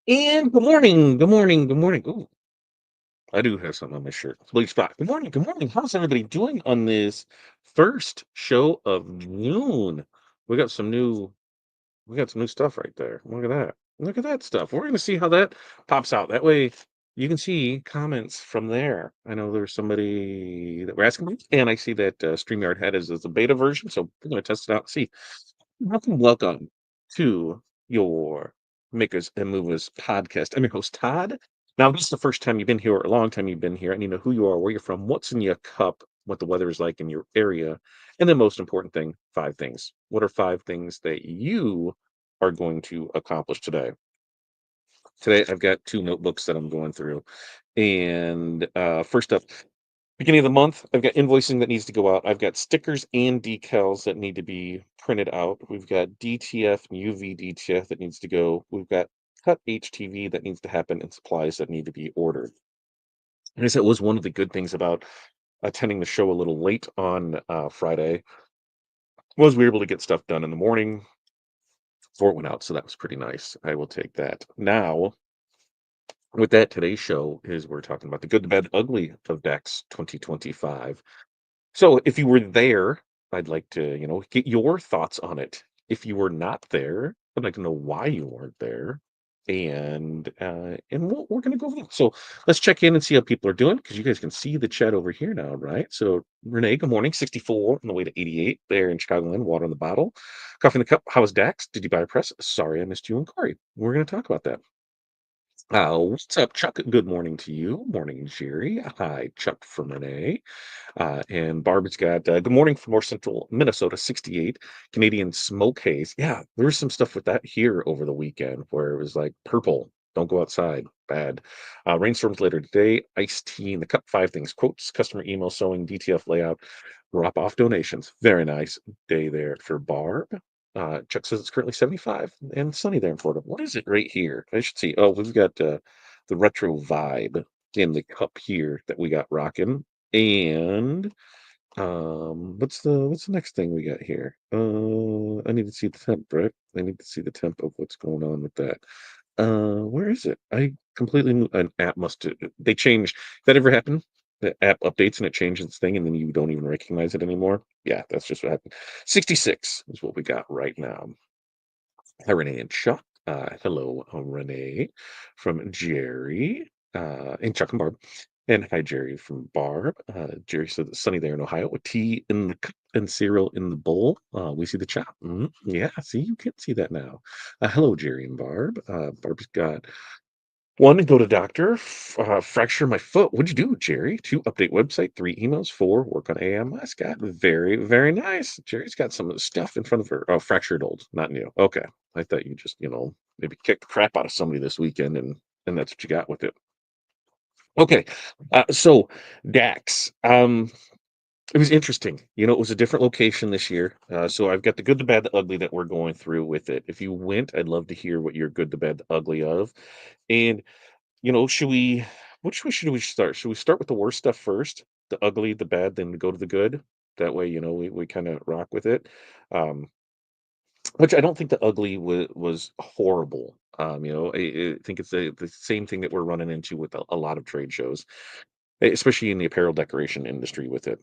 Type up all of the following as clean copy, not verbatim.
And good morning, good morning, good morning. Ooh, I do have something on my shirt. Bleach spot. Good morning, good morning. How's everybody doing on this first show of June? We got some new, we got some new stuff right there. Look at that. Look at that stuff. We're gonna see how that pops out. That way you can see comments from there. I know there's somebody that we're asking about, and I see that StreamYard had as a beta version, so we're gonna test it out and see. Welcome to your Makers and Movers podcast. I'm your host, Todd. Now, this is the first time you've been here or a long time you've been here. I need to know who you are, where you're from, what's in your cup, what the weather is like in your area, and the most important thing, five things. What are five things that you are going to accomplish today? Today, I've got two notebooks that I'm going through. And first up, beginning of the month, I've got invoicing that needs to go out. I've got stickers and decals that need to be printed out. We've got DTF and UV DTF that needs to go. We've got cut HTV that needs to happen and supplies that need to be ordered. I guess that was one of the good things about attending the show a little late on Friday was we were able to get stuff done in the morning before it went out. So that was pretty nice. I will take that. Now, with that, today's show is we're talking about the good, the bad, the ugly of DAX 2025. So if you were there, I'd like to, get your thoughts on it. If you were not there, I'd like to know why you weren't there. And we're gonna go over that. So let's check in and see how people are doing because you guys can see the chat over here now, right? So Renee, good morning. 64 on the way to 88 there in Chicagoland, water in the bottle. Coffee in the cup. How was Dax? Did you buy a press? Sorry, I missed you and Corey. We're gonna talk about that. What's up, Chuck? Good morning to you. Morning, Jerry. Hi, Chuck from Renee. And Barb's got good morning from North Central Minnesota, 68 Canadian smoke haze. Yeah, there was some stuff with that here over the weekend where it was like purple. Don't go outside. Bad. Rainstorms later today. Iced tea in the cup. Five things. Quotes. Customer email sewing. DTF layout. Drop off donations. Very nice day there for Barb. Chuck says it's currently 75 and sunny there in Florida. What is it right here? I should see. Oh, we've got the retro vibe in the cup here that we got rocking. And what's the next thing we got here? I need to see the temp, right? I need to see the temp of what's going on with that. Where is it? I completely an app they changed. That ever happened? The app updates and it changes its thing, and then you don't even recognize it anymore. Yeah, that's just what happened. 66 is what we got right now. Hi, Renee and Chuck. Hello, Renee from Jerry and Chuck and Barb. And hi, Jerry from Barb. Jerry said it's sunny there in Ohio with tea in the cup and cereal in the bowl. We see the chat. Yeah, see, you can see that now. Hello, Jerry and Barb. Barb's got one, go to doctor, fracture my foot. What'd you do, Jerry? Two, update website. Three, emails. Four, work on AMS. Got very, very nice. Jerry's got some stuff in front of her. Oh, fractured old, not new. Okay. I thought you just, maybe kicked the crap out of somebody this weekend and that's what you got with it. Okay. So DAX. It was interesting. It was a different location this year. So I've got the good, the bad, the ugly that we're going through with it. If you went, I'd love to hear what you're good, the bad, the ugly of. And should we which way should we start? Should we start with the worst stuff first? The ugly, the bad, then go to the good? That way, we kind of rock with it. Um, which I don't think the ugly was horrible. I think it's the same thing that we're running into with a lot of trade shows, especially in the apparel decoration industry with it.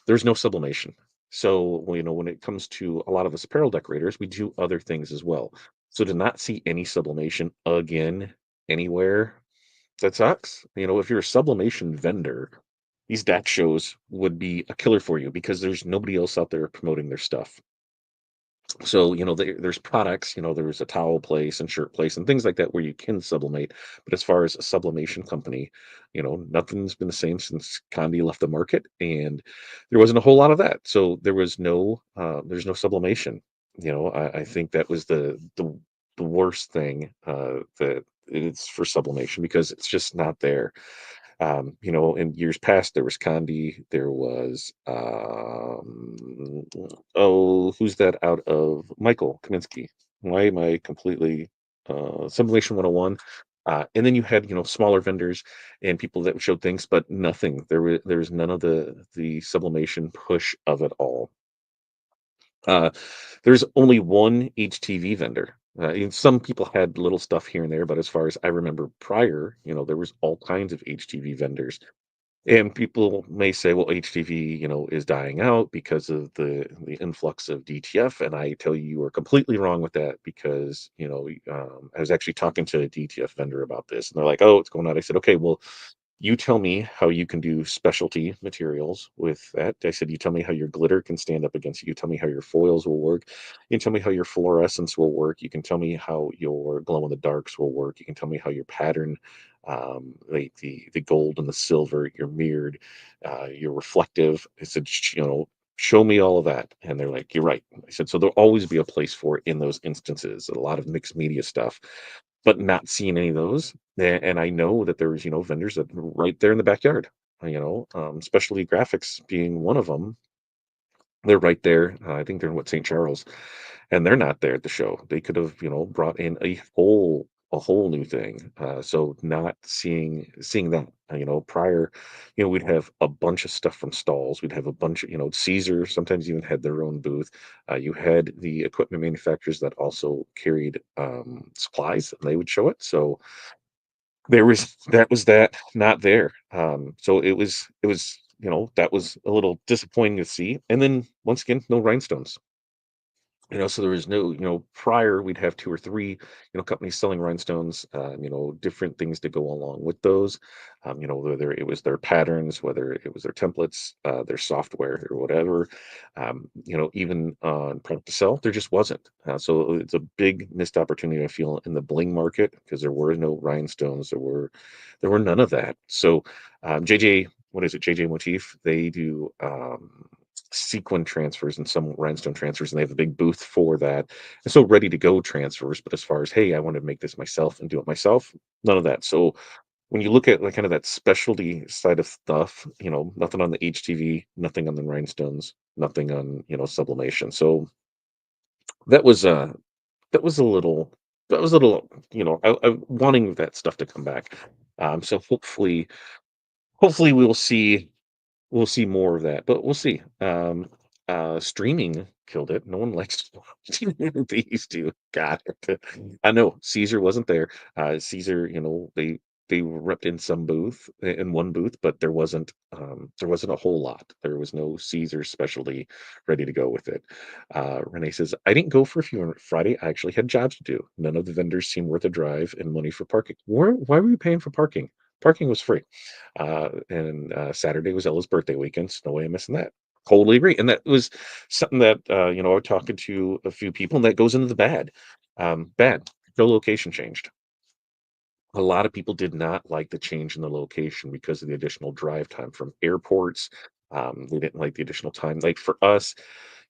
There's no sublimation. So, well, when it comes to a lot of us apparel decorators, we do other things as well. So to not see any sublimation again anywhere, that sucks. If you're a sublimation vendor, these DAX shows would be a killer for you because there's nobody else out there promoting their stuff. So, there's products, there's a towel place and shirt place and things like that where you can sublimate. But as far as a sublimation company, nothing's been the same since Condi left the market, and there wasn't a whole lot of that. So there's no sublimation. I think that was the worst thing that it's for sublimation because it's just not there. In years past, there was Condi, there was, oh, who's that out of Michael Kaminsky? Why am I completely, Simulation 101? And then you had, smaller vendors and people that showed things, but nothing. There was none of the sublimation push of it all. Uh, there's only one HTV vendor. And some people had little stuff here and there, but as far as I remember prior, there was all kinds of HTV vendors. And people may say, well, HTV, is dying out because of the influx of DTF. And I tell you, you are completely wrong with that because, I was actually talking to a DTF vendor about this and they're like, oh, it's going on. I said, okay, well, you tell me how you can do specialty materials with that. I said, you tell me how your glitter can stand up against it. You tell me how your foils will work. You can tell me how your fluorescence will work. You can tell me how your glow in the darks will work. You can tell me how your pattern, like the gold and the silver, your mirrored, your reflective. I said, show me all of that. And they're like, you're right. I said, so there'll always be a place for it in those instances. A lot of mixed media stuff, but not seeing any of those. And I know that there's, vendors that are right there in the backyard, specialty graphics being one of them. They're right there. I think they're in St. Charles, and they're not there at the show. They could have, brought in a whole new thing. So not seeing that, prior, we'd have a bunch of stuff from stalls. We'd have a bunch of, Caesar sometimes even had their own booth. You had the equipment manufacturers that also carried supplies, and they would show it. So that not there. So it was, that was a little disappointing to see. And then once again, no rhinestones. So there was no, prior we'd have two or three, companies selling rhinestones, different things to go along with those, whether it was their patterns, whether it was their templates, their software or whatever, even on product to sell, there just wasn't. So it's a big missed opportunity, I feel, in the bling market because there were no rhinestones, there were none of that. So JJ, what is it, JJ Motif? They do sequin transfers and some rhinestone transfers, and they have a big booth for that. And so ready to go transfers, but as far as, hey, I want to make this myself and do it myself, none of that. So when you look at like kind of that specialty side of stuff, nothing on the HTV, nothing on the rhinestones, nothing on, sublimation. So that was that was a little, I wanting that stuff to come back. So hopefully we'll see more of that, but we'll see. Streaming killed it. No one likes to watch they used to. God, I know Caesar wasn't there. Caesar, they repped in some booth in one booth, but there wasn't a whole lot. There was no Caesar specialty ready to go with it. Renee says, I didn't go for a few on Friday. I actually had jobs to do. None of the vendors seemed worth a drive and money for parking. Why were you paying for parking? Parking was free. And Saturday was Ella's birthday weekend, so no way I'm missing that. Totally agree. And that was something that I was talking to a few people, and that goes into the bad. Bad. The location changed. A lot of people did not like the change in the location because of the additional drive time from airports. They didn't like the additional time. Like for us,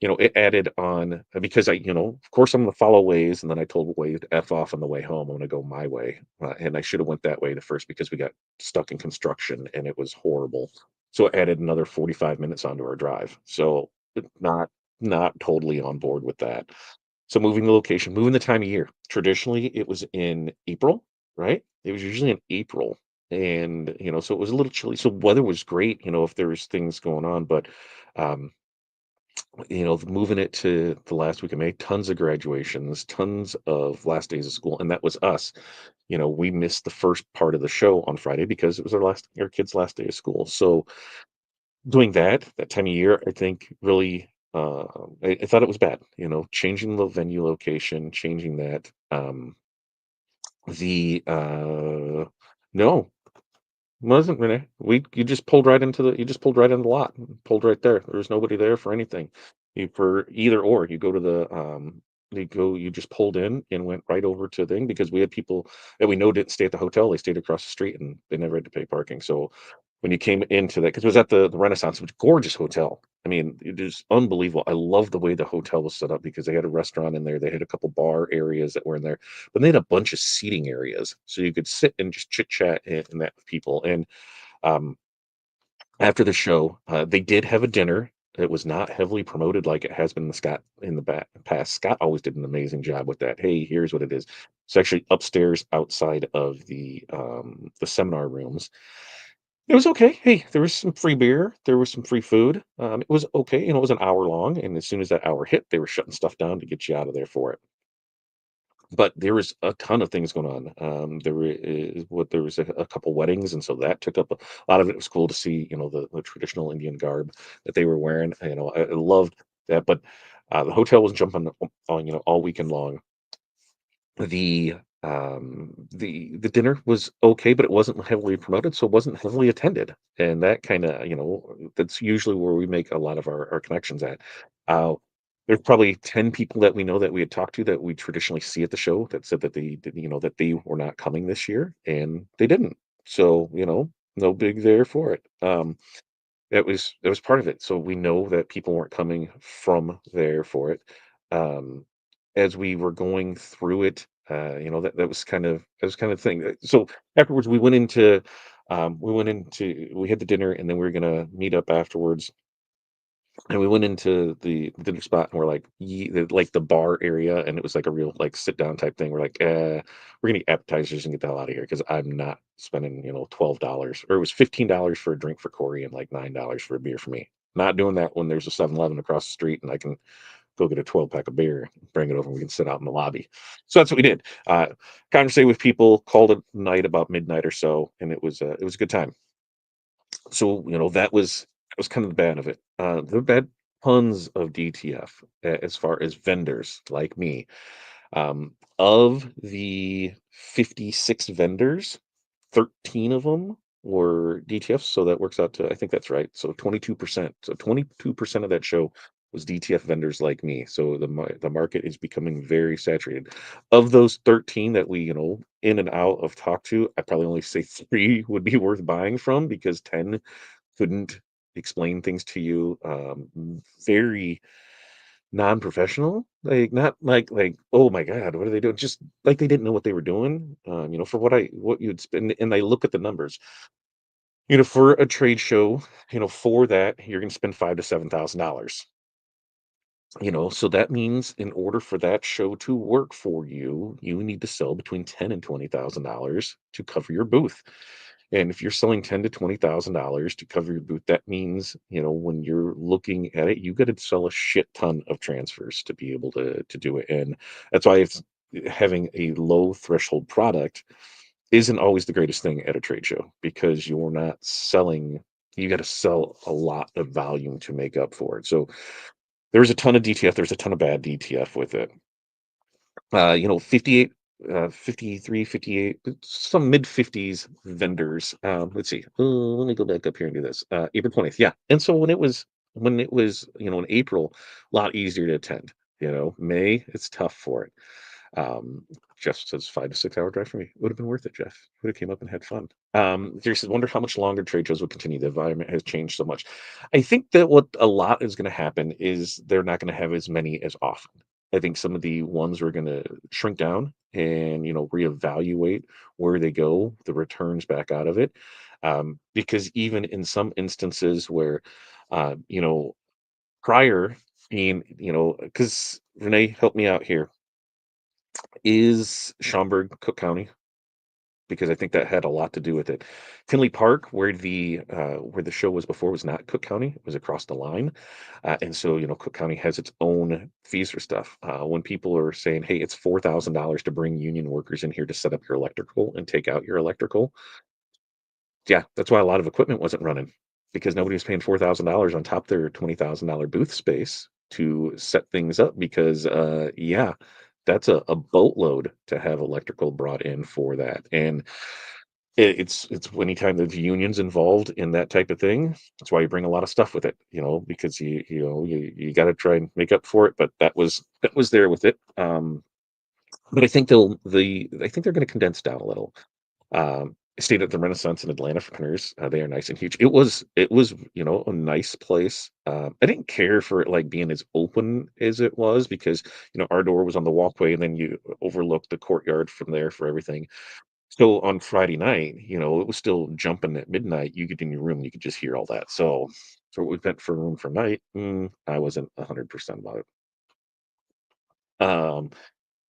it added on because of course, I'm going to follow Waze, and then I told Waze to f off on the way home. I'm going to go my way, and I should have went that way the first because we got stuck in construction and it was horrible. So it added another 45 minutes onto our drive. So not totally on board with that. So moving the location, moving the time of year. Traditionally, it was in April, right? It was usually in April. And, so it was a little chilly. So weather was great, if there was things going on, but um, moving it to the last week of May, tons of graduations, tons of last days of school, and that was us. We missed the first part of the show on Friday because it was our kids' last day of school. So doing that time of year, I think really, I thought it was bad. Changing the venue location, changing that. The No, wasn't Renee. You just pulled right into the lot, pulled right there. There was nobody there for anything. For either or, you just pulled in and went right over to thing because we had people that we know didn't stay at the hotel. They stayed across the street and they never had to pay parking. So when you came into that, because it was at the Renaissance, it was a gorgeous hotel. I mean, it is unbelievable. I love the way the hotel was set up because they had a restaurant in there. They had a couple bar areas that were in there, but they had a bunch of seating areas so you could sit and just chit chat and that with people. And um, after the show, they did have a dinner. It was not heavily promoted like it has been in the past. Scott always did an amazing job with that. Hey, here's what it is. It's actually upstairs outside of the seminar rooms. It was okay. Hey, there was some free beer. There was some free food. It was okay. It was an hour long, and as soon as that hour hit, they were shutting stuff down to get you out of there for it. but there was a ton of things going on. There was a couple weddings, and so that took up a lot of it. Was cool to see, the traditional Indian garb that they were wearing. I loved that, but the hotel was jumping on, all weekend long. The dinner was okay, but it wasn't heavily promoted, so it wasn't heavily attended, and that kinda, that's usually where we make a lot of our connections at. Uh, there's probably 10 people that we know that we had talked to that we traditionally see at the show that said that they did, that they were not coming this year, and they didn't. So, no big there for it. It was part of it. So we know that people weren't coming from there for it. Um, as we were going through it, that was kind of the thing. So afterwards, we had the dinner, and then we were gonna meet up afterwards, and we went into the dinner spot, and we're like, like the bar area, and it was like a real like sit down type thing. We're like, we're gonna eat appetizers and get the hell out of here because I'm not spending $12, or it was $15 for a drink for Corey and like $9 for a beer for me. Not doing that when there's a 7-Eleven across the street and I can go get a 12-pack of beer, bring it over, and we can sit out in the lobby. So that's what we did. Conversate with people, called it night about midnight or so, and it was a good time. So, that was kind of the bad of it. There bad tons of DTF as far as vendors like me. Of the 56 vendors, 13 of them were DTFs, so that works out to, I think that's right. So 22%. So 22% of that show was DTF vendors like me. So the market is becoming very saturated. Of those 13 that we, in and out of talk to, I probably only say 3 would be worth buying from because 10 couldn't explain things to you. Very non-professional, like, not like, "Oh my god, what are they doing?" Just like they didn't know what they were doing, for what you'd spend, and I look at the numbers. For a trade show, for that, you're gonna spend 5 to $7,000. So that means in order for that show to work for you, you need to sell between 10 and $20,000 to cover your booth. And if you're selling 10 to $20,000 to cover your booth, that means, when you're looking at it, you got to sell a shit ton of transfers to be able to do it. And that's why it's having a low threshold product isn't always the greatest thing at a trade show because you're not selling, you got to sell a lot of volume to make up for it. So there's a ton of DTF, there's a ton of bad DTF with it. 58, 53, 58, some mid 50s vendors. Let's see. Let me go back up here and do this. April 20th. Yeah. And so when it was, in April, a lot easier to attend. May, it's tough for it. Um, Jeff says 5 to 6 hour drive for me. Would have been worth it, Jeff. Would have came up and had fun. Jerry says, wonder how much longer trade shows will continue. The environment has changed so much. I think that what a lot is going to happen is they're not going to have as many as often. I think some of the ones are going to shrink down and reevaluate where they go, the returns back out of it. Because even in some instances where, uh, you know, prior being, because Renee, help me out here. Is Schaumburg Cook County? Because I think that had a lot to do with it. Tinley Park, where the show was before, was not Cook County. It was across the line, and so Cook County has its own fees for stuff. When people are saying, "Hey, it's $4,000 to bring union workers in here to set up your electrical and take out your electrical," yeah, that's why a lot of equipment wasn't running because nobody was paying $4,000 on top of their $20,000 booth space to set things up because, yeah, that's a boatload to have electrical brought in for that. And it's anytime there's unions involved in that type of thing, that's why you bring a lot of stuff with it, because you got to try and make up for it. But that was there with it. But I think they're going to condense down a little. I stayed at the Renaissance in Atlanta for dinners. They are nice and huge. It was a nice place. I didn't care for it like being as open as it was because our door was on the walkway and then you overlooked the courtyard from there for everything. So on Friday night, it was still jumping at midnight. You get in your room, you could just hear all that. So for what we went for room for night, I wasn't 100% about it. Um,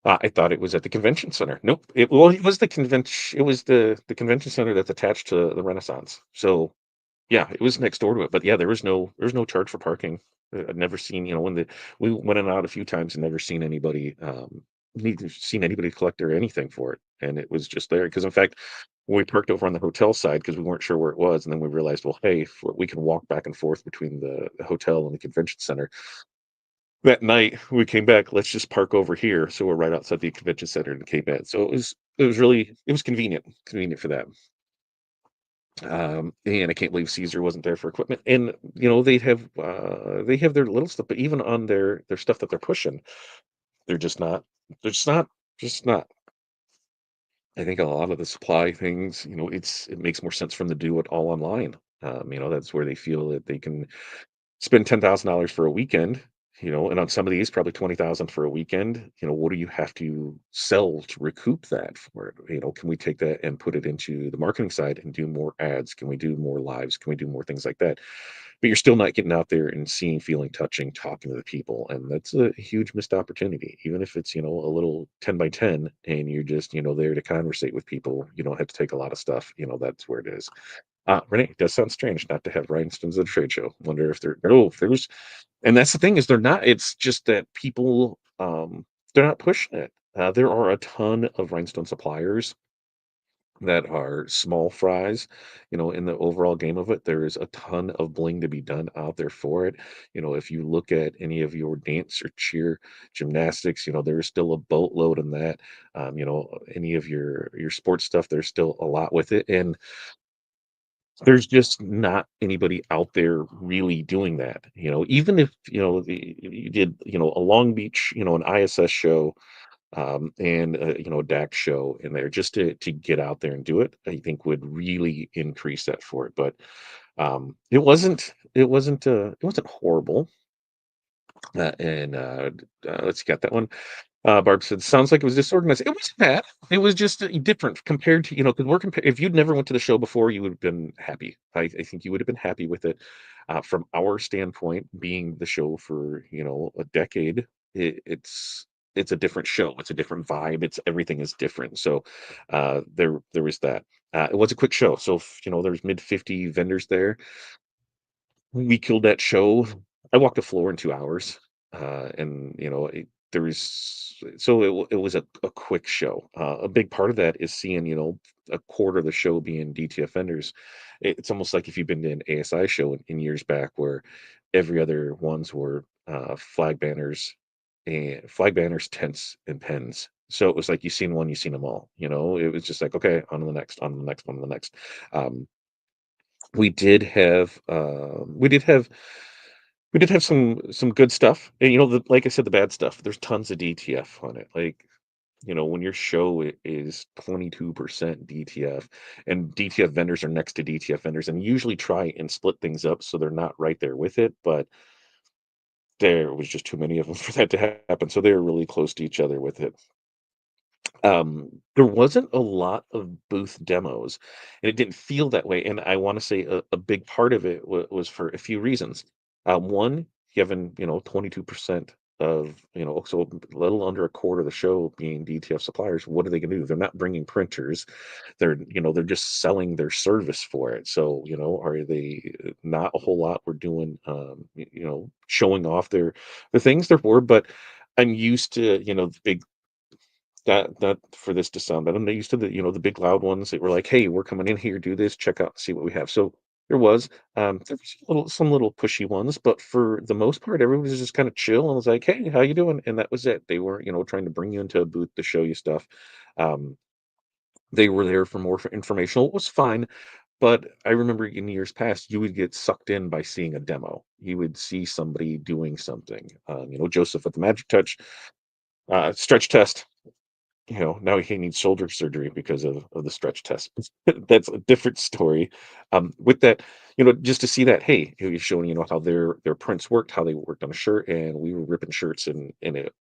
I thought it was at the convention center. Nope. It was the convention. It was the convention center that's attached to the Renaissance. So yeah, it was next door to it. But yeah, there was no charge for parking. I've never seen, when we went in and out a few times and never seen anybody. neither seen anybody collect or anything for it, and it was just there. Because in fact, when we parked over on the hotel side because we weren't sure where it was, and then we realized, well, hey, if we can walk back and forth between the hotel and the convention center. That night, we came back, "Let's just park over here," so we're right outside the convention center in Cape Ann, so it was really it was convenient for that. And I can't believe Caesar wasn't there for equipment, and, they have their little stuff, but even on their stuff that they're pushing, they're just not they're just not. I think a lot of the supply things, it makes more sense for them to do it all online. That's where they feel that they can spend $10,000 for a weekend, and on some of these, probably 20,000 for a weekend. What do you have to sell to recoup that for it? Can we take that and put it into the marketing side and do more ads? Can we do more lives? Can we do more things like that? But you're still not getting out there and seeing, feeling, touching, talking to the people. And that's a huge missed opportunity. Even if it's, a little 10 by 10 and you're just, there to conversate with people, you don't have to take a lot of stuff. That's where it is. Renee, it does sound strange not to have rhinestones at a trade show. Wonder if they're no, if there's, and that's the thing is they're not. It's just that people, they're not pushing it. There are a ton of rhinestone suppliers that are small fries, in the overall game of it. There is a ton of bling to be done out there for it. If you look at any of your dance or cheer gymnastics, there's still a boatload in that. Any of your sports stuff, there's still a lot with it. And there's just not anybody out there really doing that. Even if, you did, a Long Beach, an ISS show, and a DAX show in there just to get out there and do it, I think would really increase that for it. But it wasn't horrible. And let's get that one. Barb said, "Sounds like it was disorganized." It wasn't bad. It was just different compared to, because if you'd never went to the show before, you would have been happy. I think you would have been happy with it. From our standpoint, being the show for a decade, it's a different show. It's a different vibe. It's everything is different. So there was that. It was a quick show, so there's mid 50 vendors there. We killed that show. I walked the floor in 2 hours, and, there was so it was a quick show. A big part of that is seeing, a quarter of the show being DTF vendors. It's almost like if you've been to an ASI show in years back where every other ones were, flag banners, tents, and pens. So it was like you seen one, you seen them all, It was just like, "Okay, on to the next, on to the next, on to the next." Um, we did have some good stuff, and, like I said, the bad stuff, there's tons of DTF on it, like, when your show is 22% DTF, and DTF vendors are next to DTF vendors, and usually try and split things up so they're not right there with it, but there was just too many of them for that to happen, so they were really close to each other with it. There wasn't a lot of booth demos, and it didn't feel that way. And I want to say a big part of it was for a few reasons. One, having 22% of so a little under a quarter of the show being DTF suppliers. What are they going to do? They're not bringing printers. They're just selling their service for it. So are they not a whole lot? We're doing showing off their things. There were, but I'm used to the big that for this to sound bad. I'm not used to the big loud ones that were like, "Hey, we're coming in here, do this, check out, see what we have." So there was some little pushy ones, but for the most part, everyone was just kind of chill and was like, "Hey, how you doing?" And that was it. They weren't, trying to bring you into a booth to show you stuff. Um, they were there for more for informational. It was fine, but I remember in years past, you would get sucked in by seeing a demo. You would see somebody doing something. Joseph at the Magic Touch stretch test. Now he needs shoulder surgery because of the stretch test. That's a different story. With that, just to see that, hey, he was showing, how their prints worked, how they worked on a shirt, and we were ripping shirts and it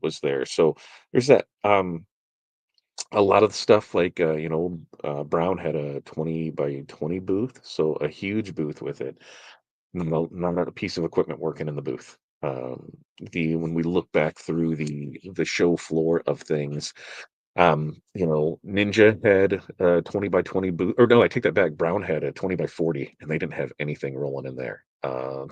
was there. So there's that. A lot of the stuff like Brown had a 20 by 20 booth, so a huge booth with it. Not a piece of equipment working in the booth. The When we look back through the show floor of things, Ninja had a 20 by 20 booth, or no, I take that back. Brown had a 20 by 40, and they didn't have anything rolling in there.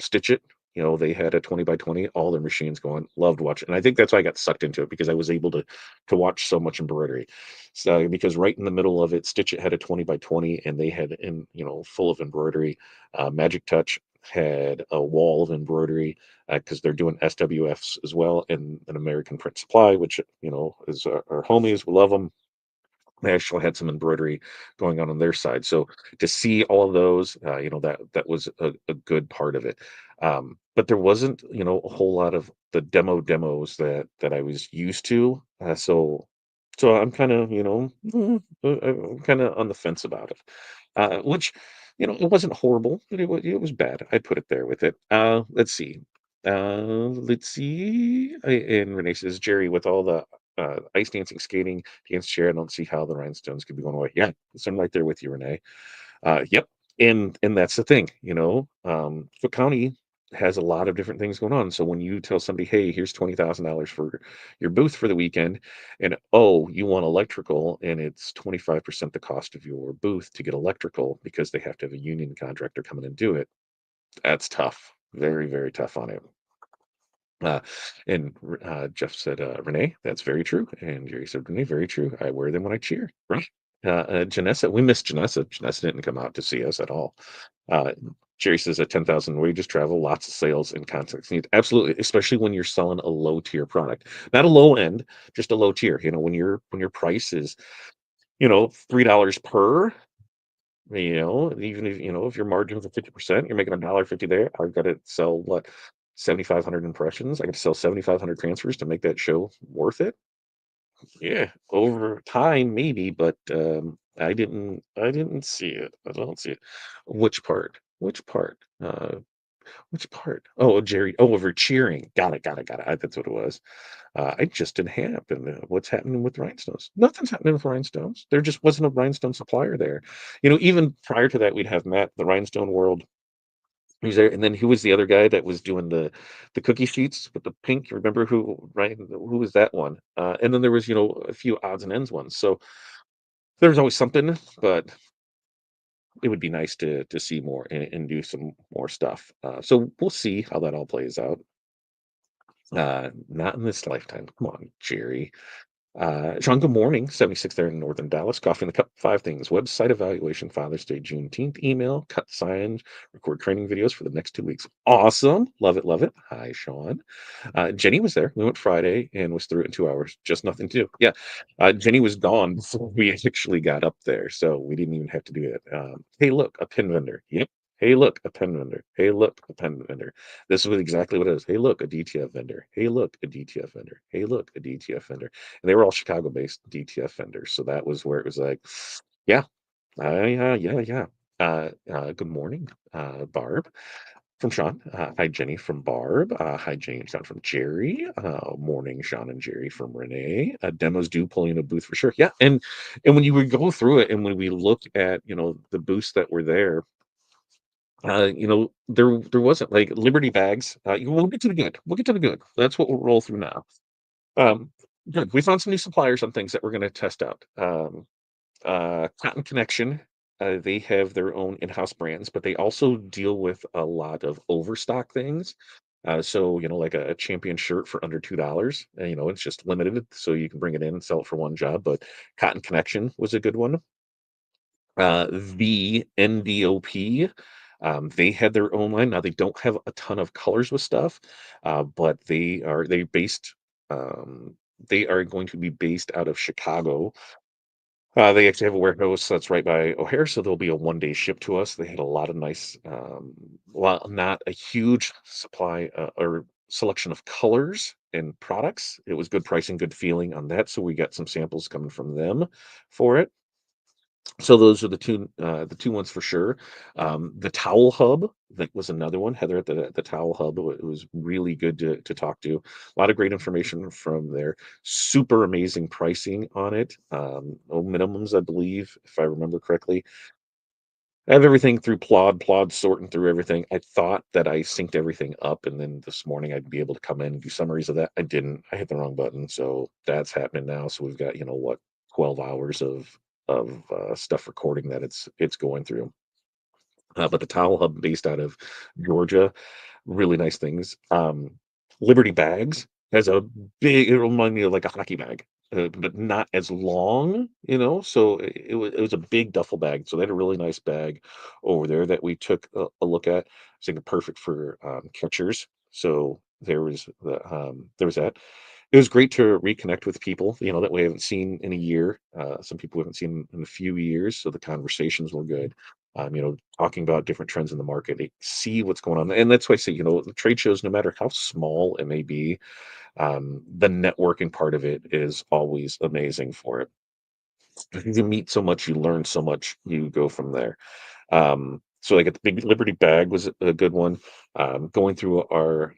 Stitch It. They had a 20 by 20, all their machines going. Loved watching. And I think that's why I got sucked into it because I was able to watch so much embroidery. So because right in the middle of it, Stitch It had a 20 by 20, and they had full of embroidery. Magic Touch had a wall of embroidery because they're doing SWFs as well, and an American Print Supply, which is our homies. We love them. They actually had some embroidery going on their side. So to see all of those, that was a good part of it. But there wasn't, a whole lot of the demos that I was used to. So I'm kind of, I'm kind of on the fence about it. Which, it wasn't horrible, but it was bad. I put it there with it. Let's see. And Renee says, Jerry, with all the ice dancing, skating, dance chair, I don't see how the rhinestones could be going away. Yeah, so I'm right there with you, Renee. Yep. And that's the thing, Cook County has a lot of different things going on. So when you tell somebody, hey, here's $20,000 for your booth for the weekend, and oh, you want electrical, and it's 25% the cost of your booth to get electrical because they have to have a union contractor come in and do it. That's tough. Very, very tough on it. Uh, and Jeff said, Renee, that's very true. And Jerry said, Renee, very true. I wear them when I cheer. Right. Janessa, we missed Janessa. Janessa didn't come out to see us at all. Uh, Jerry says at 10,000 wages travel, lots of sales and contacts need. Absolutely, especially when you're selling a low tier product, not a low end, just a low tier. When your price is, $3 per. Even if your margins are 50%, you're making $1.50 there. I've got to sell what 7,500 impressions. I got to sell 7,500 transfers to make that show worth it. Yeah, over time maybe, but I didn't see it. I don't see it. Which part? Which part? Which part? Oh, Jerry. Oh, over cheering. Got it. Got it. Got it. That's what it was. I just didn't happen. What's happening with rhinestones? Nothing's happening with rhinestones. There just wasn't a rhinestone supplier there. Even prior to that, we'd have Matt, the Rhinestone World. He's there, and then who was the other guy that was doing the cookie sheets with the pink? You remember who? Right? Who was that one? And then there was a few odds and ends ones. So there's always something, but it would be nice to see more and do some more stuff. So we'll see how that all plays out. Not in this lifetime. Come on, Jerry. Sean, good morning. 76 there in Northern Dallas. Coffee in the cup, five things. Website evaluation, Father's Day, Juneteenth email, cut signs, record training videos for the next 2 weeks. Awesome. Love it. Love it. Hi, Sean. Jenny was there. We went Friday and was through it in 2 hours. Just nothing to do. Yeah. Jenny was gone before we actually got up there. So we didn't even have to do it. Hey, look, a pin vendor. Yep. Hey, look, a pen vendor. Hey, look, a pen vendor. This is exactly what it is. Hey, look, a DTF vendor. Hey, look, a DTF vendor. Hey, look, a DTF vendor. And they were all Chicago-based DTF vendors. So that was where it was like, yeah, yeah, yeah. Good morning, Barb from Sean. Hi, Jenny from Barb. Hi, Jenny and Sean from Jerry. Morning, Sean and Jerry from Renee. Demos do pull in a booth for sure. Yeah, and when you would go through it, and when we look at the booths that were there, there wasn't like Liberty bags. We'll get to the good. We'll get to the good. That's what we'll roll through now. Um, Good. We found some new suppliers on things that we're going to test out. Cotton Connection, they have their own in-house brands, but they also deal with a lot of overstock things. So like a champion shirt for under $2, and it's just limited, so you can bring it in and sell it for one job. But Cotton Connection was a good one. The NDOP, they had their own line. Now they don't have a ton of colors with stuff, but um, they are going to be based out of Chicago. They actually have a warehouse that's right by O'Hare, so there'll be a 1-day ship to us. They had a lot of nice, well, not a huge supply or selection of colors and products. It was good pricing, good feeling on that. So we got some samples coming from them for it. So those are the two ones for sure. The Towel Hub, that was another one. Heather at the Towel Hub, it was really good to talk to. A lot of great information from there. Super amazing pricing on it. No minimums, I believe, if I remember correctly. I have everything through Plod sorting through everything. I thought that I synced everything up, and then this morning I'd be able to come in and do summaries of that. I didn't. I hit the wrong button, so that's happening now. So we've got 12 hours of stuff recording that it's going through. But the Towel Hub, based out of Georgia, really nice things. Liberty Bags has a big, it reminded me of like a hockey bag, but not as long, so it was a big duffel bag. So they had a really nice bag over there that we took a look at. I think perfect for catchers. So there was that. It was great to reconnect with people, that we haven't seen in a year. Some people we haven't seen in a few years, so the conversations were good. Talking about different trends in the market, see what's going on, and that's why I say, the trade shows, no matter how small it may be, the networking part of it is always amazing for it. Because you meet so much, you learn so much, you go from there. So like at the Big Liberty Bag was a good one. Going through our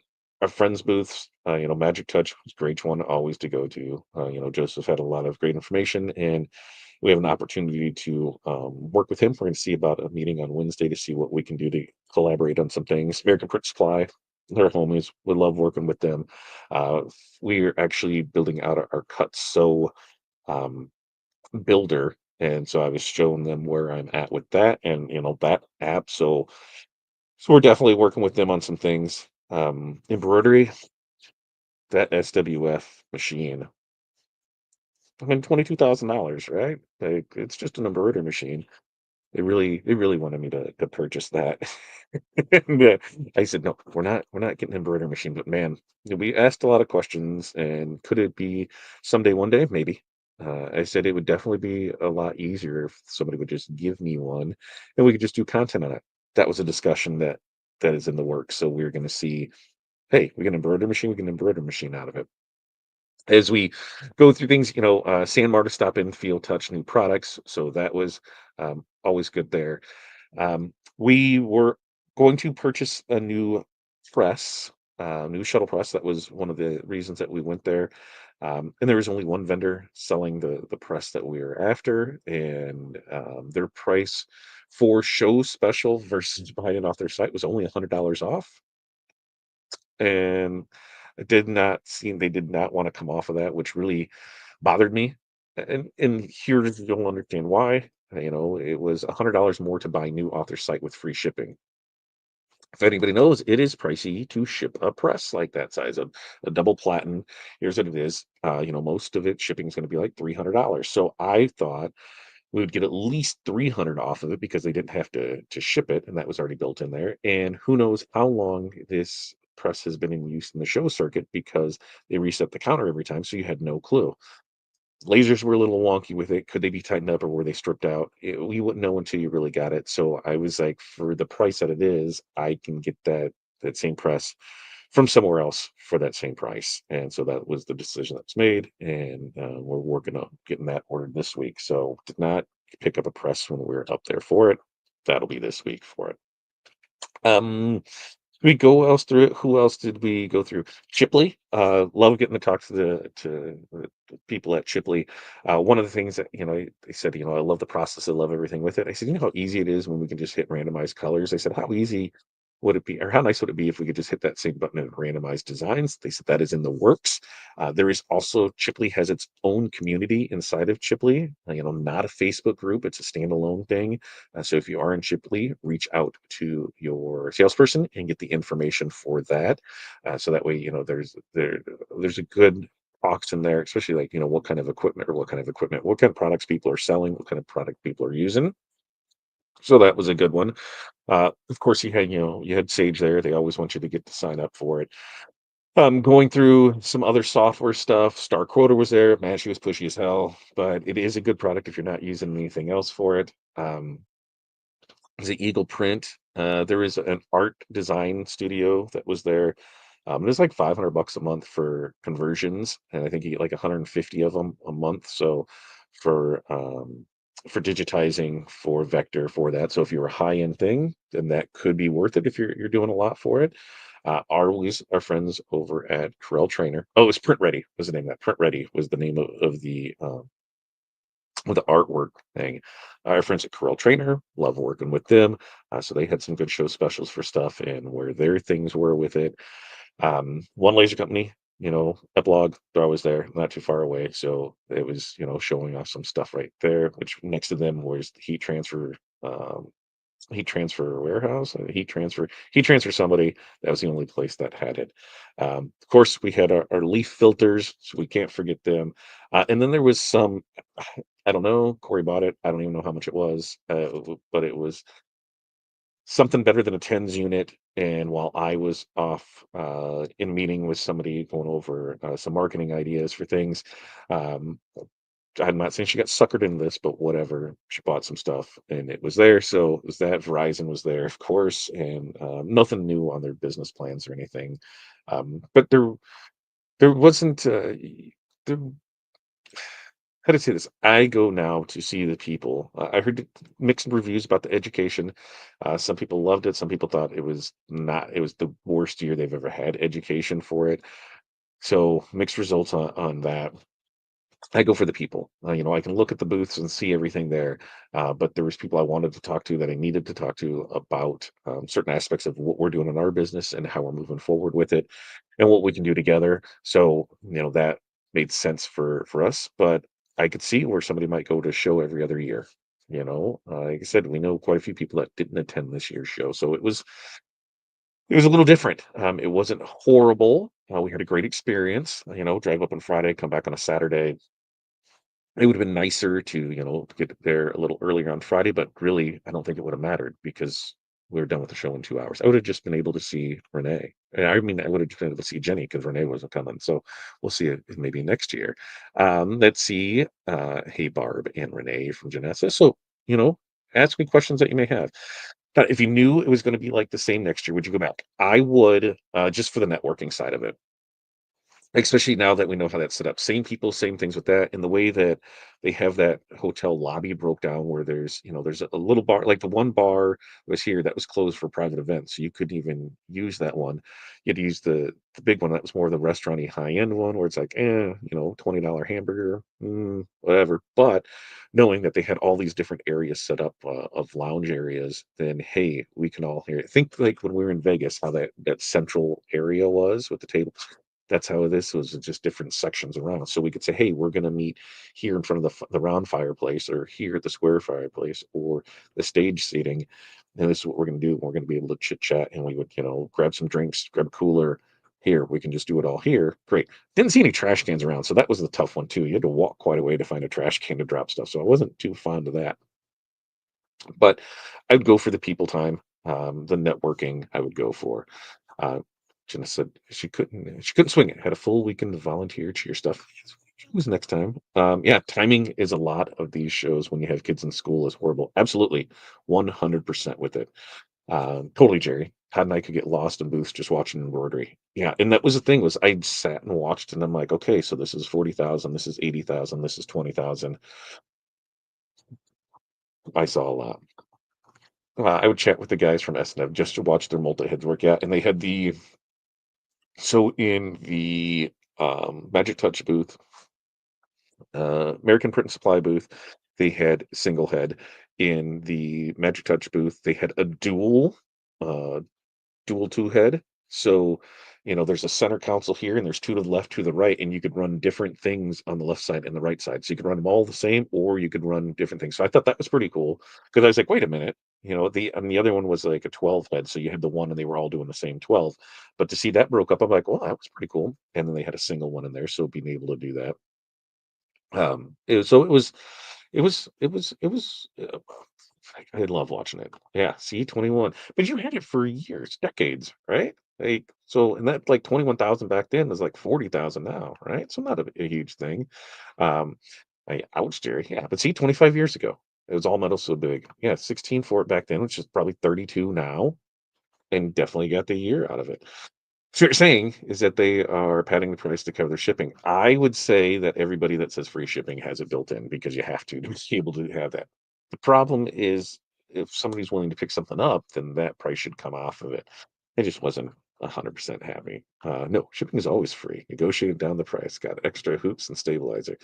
friends' booths, Magic Touch was a great one always to go to. Joseph had a lot of great information, and we have an opportunity to work with him. We're going to see about a meeting on Wednesday to see what we can do to collaborate on some things. American Print Supply, they're homies. We love working with them. Uh, we're actually building out our cut sew um, builder. And so I was showing them where I'm at with that and that app. So we're definitely working with them on some things. Embroidery, that SWF machine. I mean, $22,000, right? Like, it's just an embroidery machine. They really wanted me to purchase that. And, I said, "No, we're not getting an embroidery machine." But man, we asked a lot of questions, and could it be someday, one day? Maybe. I said it would definitely be a lot easier if somebody would just give me one, and we could just do content on it. That was a discussion that is in the works. So we're going to see, hey, we get an embroidery machine, we get an embroidery machine out of it. As we go through things, San Marta stop in, feel, touch new products. So that was always good there. We were going to purchase a new press, new shuttle press. That was one of the reasons that we went there. And there was only one vendor selling the press that we were after, and their price for show special versus buying it off their site was only $100 off. And it did not seem they did not want to come off of that, which really bothered me. And here's you'll understand why. It was $100 more to buy new author site with free shipping. If anybody knows, it is pricey to ship a press like that size, a double platen. Here's what it is. Most of it shipping is going to be like $300. So I thought we would get at least 300 off of it because they didn't have to ship it, and that was already built in there. And who knows how long this press has been in use in the show circuit because they reset the counter every time, so you had no clue. Lasers were a little wonky with it. Could they be tightened up or were they stripped out? We wouldn't know until you really got it. So I was like, for the price that it is, I can get that same press from somewhere else for that same price. And so that was the decision that was made, and we're working on getting that ordered this week. So did not pick up a press when we were up there for it. That'll be this week for it. Um, we go else through it. Who else did we go through? Chipley. Love getting to talk to the people at Chipley. One of the things that they said, I love the process. I love everything with it. I said, how easy it is when we can just hit randomize colors. I said, how easy would it be, or how nice would it be if we could just hit that same button and randomize designs? They said that is in the works. There is also Chipley has its own community inside of Chipley. Not a Facebook group. It's a standalone thing. So if you are in Chipley, reach out to your salesperson and get the information for that. So that way, there's a good talks in there, especially like what kind of equipment or what kind of products people are selling, what kind of product people are using. So that was a good one. Of course, you had Sage there. They always want you to get to sign up for it. Going through some other software stuff. Star Quota was there. Man, she was pushy as hell, but it is a good product if you're not using anything else for it. Is it Eagle Print? There is an art design studio that was there. It was like $500 a month for conversions, and I think you get like 150 of them a month. So for for digitizing for vector for that. So if you're a high end thing, then that could be worth it if you're doing a lot for it. Our friends over at Corel Trainer. Oh, it was Print Ready was the name of that. Print Ready was the name of the with the artwork thing. Our friends at Corel Trainer love working with them. So they had some good show specials for stuff and where their things were with it. One laser company, Epilogue, they're always there, not too far away. So it was, showing off some stuff right there, which next to them was the heat transfer. Um, heat transfer warehouse, heat transfer somebody. That was the only place that had it. Of course, we had our leaf filters, so we can't forget them. And then there was some, I don't know, Corey bought it. I don't even know how much it was, but it was something better than a tens unit. And while I was off in a meeting with somebody going over some marketing ideas for things, um, I'm not saying she got suckered into this, but whatever. She bought some stuff and it was there. So it was that. Verizon was there, of course, and nothing new on their business plans or anything. But there wasn't. There, how to say this? I go now to see the people. I heard mixed reviews about the education. Some people loved it. Some people thought it was not. It was the worst year they've ever had education for it. So mixed results on that. I go for the people. I can look at the booths and see everything there, but there was people I wanted to talk to that I needed to talk to about certain aspects of what we're doing in our business and how we're moving forward with it, and what we can do together. So that made sense for us. But I could see where somebody might go to show every other year. Like I said, we know quite a few people that didn't attend this year's show, so it was a little different. It wasn't horrible. We had a great experience. Drive up on Friday, come back on a Saturday. It would have been nicer to, get there a little earlier on Friday, but really, I don't think it would have mattered because we were done with the show in 2 hours. I would have just been able to see Renee. And I mean, I would have just been able to see Jenny because Renee wasn't coming. So we'll see it maybe next year. Let's see. Hey, Barb and Renee from Janessa. So, you know, ask me questions that you may have. But if you knew it was going to be like the same next year, would you go back? I would, just for the networking side of it, especially now that we know how that's set up. Same people, same things with that. And the way that they have that hotel lobby broke down where there's a little bar, like the one bar was here that was closed for private events. So you couldn't even use that one. You had to use the big one that was more of the restauranty high end one where it's like, $20 hamburger, whatever. But knowing that they had all these different areas set up of lounge areas, then hey, we can all hear it. Think like when we were in Vegas, how that central area was with the tables. That's how this was, just different sections around. So we could say, hey, we're going to meet here in front of the round fireplace, or here at the square fireplace, or the stage seating. And this is what we're going to do. We're going to be able to chit chat, and we would, grab some drinks, grab a cooler. Here, we can just do it all here. Great. Didn't see any trash cans around. So that was the tough one, too. You had to walk quite a way to find a trash can to drop stuff. So I wasn't too fond of that. But I'd go for the people time, the networking I would go for. Uh, Jenna said she couldn't swing it. Had a full weekend of volunteer cheer stuff. Who's next time? Yeah, timing is a lot of these shows when you have kids in school is horrible. Absolutely, 100% with it. Totally, Jerry. Todd and I could get lost in booths just watching embroidery. Yeah, and that was the thing was I sat and watched, and I'm like, okay, so this is 40,000, this is 80,000, this is 20,000. I saw a lot. I would chat with the guys from SNF just to watch their multi-heads work out, and they had in the Magic Touch booth, American Print and Supply booth, they had single head. In the Magic Touch booth, they had a uh, dual two head. So, there's a center console here, and there's two to the left, to the right, and you could run different things on the left side and the right side. So you could run them all the same, or you could run different things. So I thought that was pretty cool because I was like, wait a minute, the other one was like a 12 head, so you had the one, and they were all doing the same 12. But to see that broke up, I'm like, well, that was pretty cool. And then they had a single one in there, so being able to do that. It was I love watching it. Yeah, see, 21. But you had it for years, decades, right? Like, so, and that like 21,000 back then is like 40,000 now, right? So not a huge thing. Um, ouch, Jerry. Yeah, but see, 25 years ago, it was all metal so big. Yeah, 16 for it back then, which is probably 32 now, and definitely got the year out of it. So what you're saying is that they are padding the price to cover their shipping. I would say that everybody that says free shipping has it built in because you have to be able to have that. The problem is if somebody's willing to pick something up, then that price should come off of it. I just wasn't 100% happy. No, shipping is always free. Negotiated down the price, got extra hoops and stabilizer.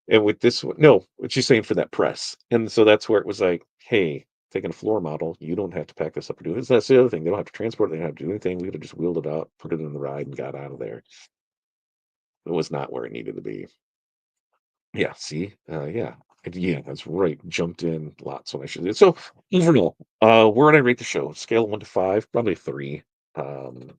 And with this one, no, what she's saying for that press. And so that's where it was like, hey, taking a floor model, you don't have to pack this up or do this. That's the other thing. They don't have to transport it. They don't have to do anything. We could have just wheeled it out, put it in the ride, and got out of there. It was not where it needed to be. Yeah, see? Yeah. Yeah, that's right. Jumped in lots when I should. So overall, where would I rate the show? Scale 1 to 5, probably 3. Um,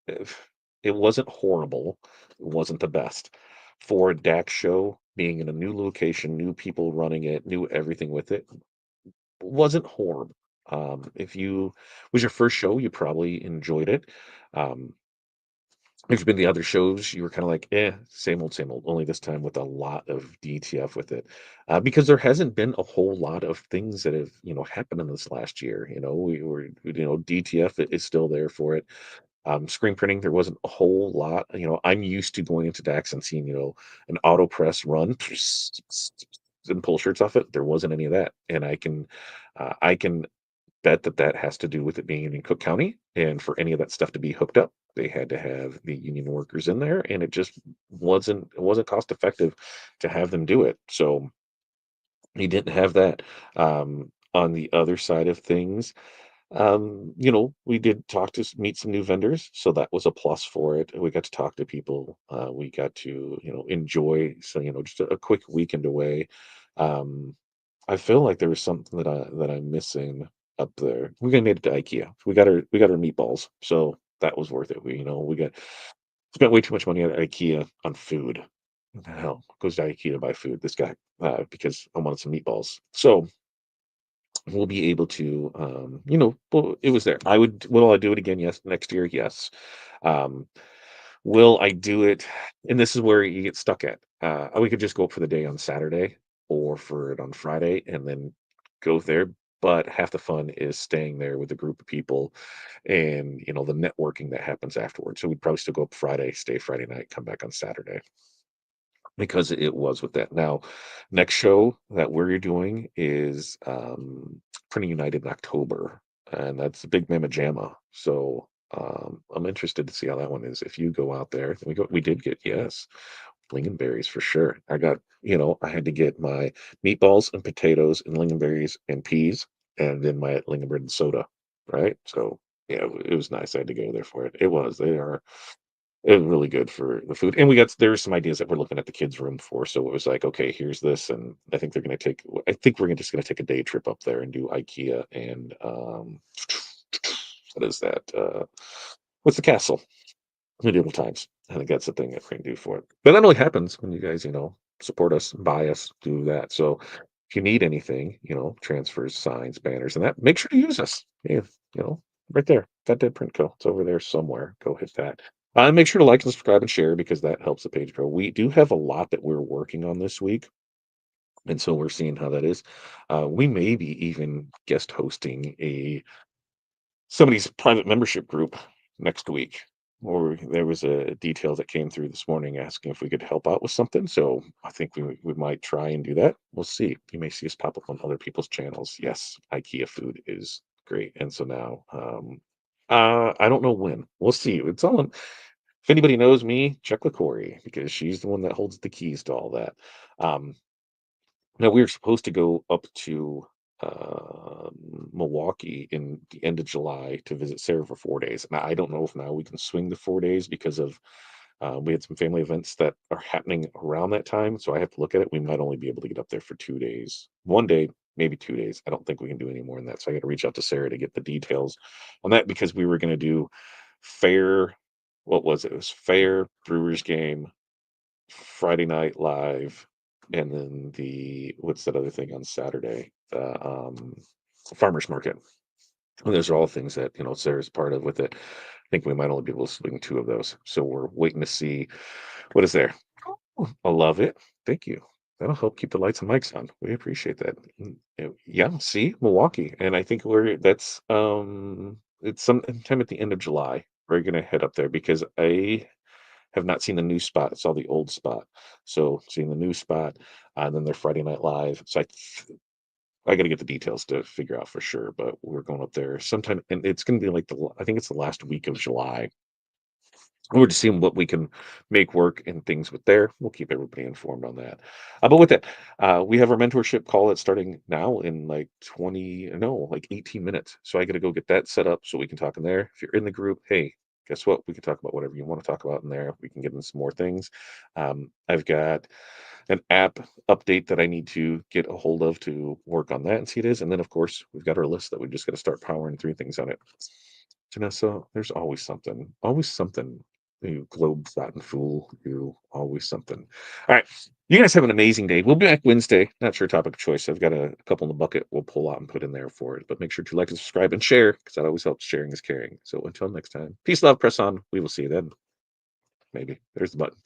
if it wasn't horrible, it wasn't the best. For a DAX show, being in a new location, new people running it, new everything with it, wasn't horrible. If you was your first show, you probably enjoyed it. Um, there's been the other shows you were kind of like, eh, same old, only this time with a lot of DTF with it. Because there hasn't been a whole lot of things that have, happened in this last year. DTF is still there for it. Screen printing, there wasn't a whole lot. I'm used to going into DAX and seeing, an auto press run and pull shirts off it. There wasn't any of that. And I can bet that that has to do with it being in Cook County, and for any of that stuff to be hooked up, they had to have the union workers in there, and it wasn't cost effective to have them do it. So he didn't have that. On the other side of things, we did meet some new vendors, so that was a plus for it. We got to talk to people. We got to, enjoy, so, just a quick weekend away. Um, I feel like there was something that I'm missing up there. We're gonna need it to IKEA. We got our meatballs, so that was worth it. We spent way too much money at IKEA on food. What the hell goes to IKEA to buy food? This guy, because I wanted some meatballs. So we'll be able to, well, it was there. Will I do it again? Yes. Next year? Yes. Um, will I do it? And this is where you get stuck at. We could just go for the day on Saturday or for it on Friday and then go there. But half the fun is staying there with a group of people and, the networking that happens afterwards. So we'd probably still go up Friday, stay Friday night, come back on Saturday because it was with that. Now, next show that we're doing is Printing United in October, and that's a big mamma jamma. So I'm interested to see how that one is. If you go out there, we did get yes, lingonberries for sure. I had to get my meatballs and potatoes and lingonberries and peas, and then my lingonberry and soda. Right, so yeah, it was nice. I had to go there for it. It was really good for the food, and there's some ideas that we're looking at the kids' room for, so it was like, "Okay, here's this," and I think just gonna take a day trip up there and do IKEA and, what is that? What's the castle? Medieval times. I think that's the thing that we can do for it. But that only happens when you guys, support us, buy us, do that. So if you need anything, transfers, signs, banners, and that, make sure to use us. Yeah, right there. That Dead Print Co. It's over there somewhere. Go hit that. Make sure to like and subscribe and share because that helps the page grow. We do have a lot that we're working on this week. And so we're seeing how that is. We may be even guest hosting somebody's private membership group next week. Or there was a detail that came through this morning asking if we could help out with something. So I think we might try and do that. We'll see. You may see us pop up on other people's channels. Yes, IKEA food is great. And so now, I don't know when. We'll see. It's all. If anybody knows me, check with Corey because she's the one that holds the keys to all that. Um, Now we were supposed to go up to Milwaukee in the end of July to visit Sarah for 4 days. Now I don't know if now we can swing the 4 days because of we had some family events that are happening around that time. So I have to look at it. We might only be able to get up there for 2 days, 1 day, maybe 2 days. I don't think we can do any more than that. So I got to reach out to Sarah to get the details on that because we were going to do fair. What was it? It was fair Brewers game Friday Night Live, and then what's that other thing on Saturday? The farmers market. And those are all things that Sarah's part of with it. I think we might only be able to swing two of those. So we're waiting to see what is there. I love it. Thank you. That'll help keep the lights and mics on. We appreciate that. Yeah, see, Milwaukee. And I think it's sometime at the end of July. We're gonna head up there because I have not seen the new spot. It's all the old spot. So seeing the new spot, and then their Friday Night Live. So I got to get the details to figure out for sure. But we're going up there sometime, and it's going to be like I think it's the last week of July. We're just seeing what we can make work and things with there. We'll keep everybody informed on that. But with that, we have our mentorship call that's starting now in like 20, no, like 18 minutes. So I got to go get that set up so we can talk in there. If you're in the group, hey, guess what? We can talk about whatever you want to talk about in there. We can get into some more things. I've got an app update that I need to get a hold of to work on that and see it is. And then, of course, we've got our list that we just got to start powering through things on it. Janessa, there's always something, always something. You globe-trotting fool, you always something. All right. You guys have an amazing day. We'll be back Wednesday. Not sure topic of choice. I've got a couple in the bucket we'll pull out and put in there for it. But make sure to like and subscribe and share because that always helps. Sharing is caring. So until next time, peace, love, press on. We will see you then. Maybe. There's the button.